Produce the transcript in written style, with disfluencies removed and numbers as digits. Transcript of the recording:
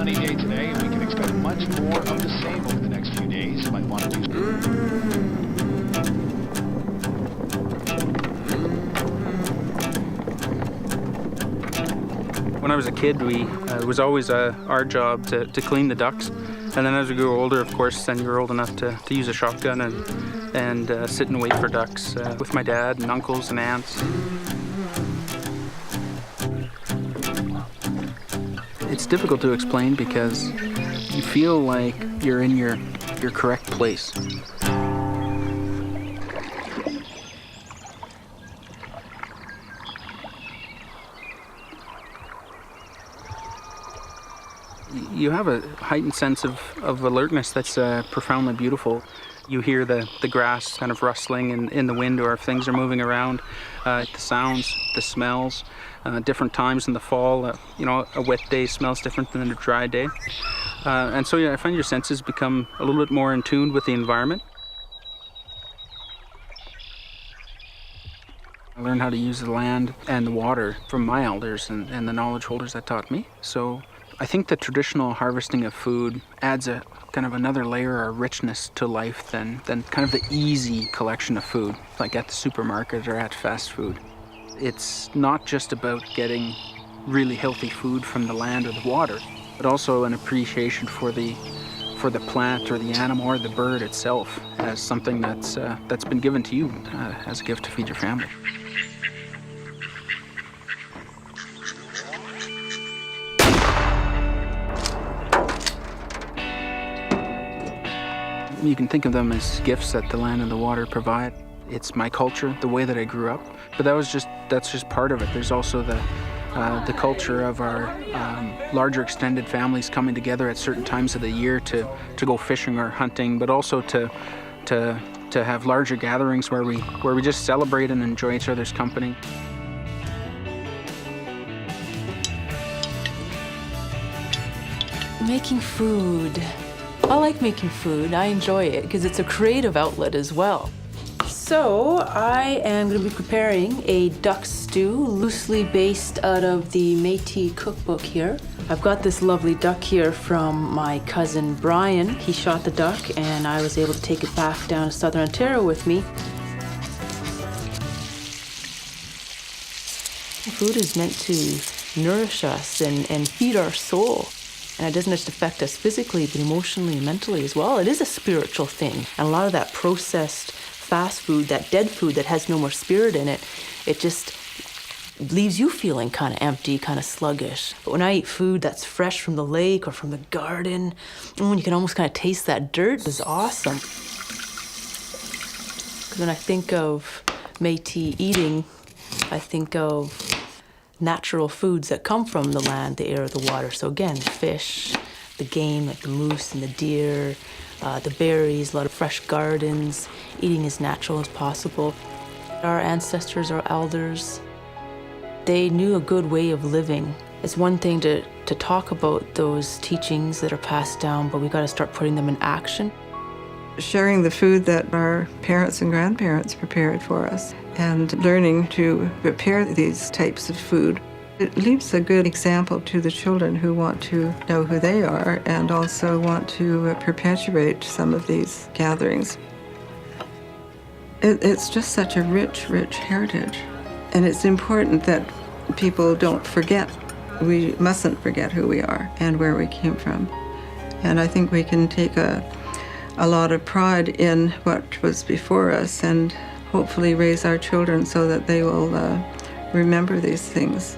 sunny day today, and we can expect much more of the same over the next few days. You might want to do. When I was a kid, it was always our job to clean the ducks. And then as we grew older, of course, then you were old enough to use a shotgun and sit and wait for ducks with my dad and uncles and aunts. It's difficult to explain because you feel like you're in your correct place. You have a heightened sense of alertness that's profoundly beautiful. You hear the grass kind of rustling in the wind, or if things are moving around, the sounds, the smells, different times in the fall. A wet day smells different than a dry day. And so I find your senses become a little bit more in tune with the environment. I learned how to use the land and the water from my elders and the knowledge holders that taught me. So I think the traditional harvesting of food adds a kind of another layer or richness to life than kind of the easy collection of food, like at the supermarket or at fast food. It's not just about getting really healthy food from the land or the water, but also an appreciation for the plant or the animal or the bird itself as something that's been given to you as a gift to feed your family. You can think of them as gifts that the land and the water provide. It's my culture, the way that I grew up, but that's just part of it. There's also the culture of our larger extended families coming together at certain times of the year to go fishing or hunting, but also to have larger gatherings where we just celebrate and enjoy each other's company. Making food. I like making food. I enjoy it because it's a creative outlet as well. So I am going to be preparing a duck stew, loosely based out of the Métis cookbook here. I've got this lovely duck here from my cousin Brian. He shot the duck and I was able to take it back down to Southern Ontario with me. Food is meant to nourish us and feed our soul. And it doesn't just affect us physically, but emotionally and mentally as well. It is a spiritual thing. And a lot of that processed fast food, that dead food that has no more spirit in it, it just leaves you feeling kind of empty, kind of sluggish. But when I eat food that's fresh from the lake or from the garden, you can almost kind of taste that dirt. It's awesome. Because when I think of Métis eating, I think of natural foods that come from the land, the air, the water. So again, fish, the game, like the moose and the deer, the berries, a lot of fresh gardens, eating as natural as possible. Our ancestors, our elders, they knew a good way of living. It's one thing to talk about those teachings that are passed down, but we got to start putting them in action. Sharing the food that our parents and grandparents prepared for us and learning to prepare these types of food. It leaves a good example to the children who want to know who they are and also want to perpetuate some of these gatherings. It's just such a rich, rich heritage. And it's important that people don't forget. We mustn't forget who we are and where we came from. And I think we can take a lot of pride in what was before us and hopefully raise our children so that they will remember these things.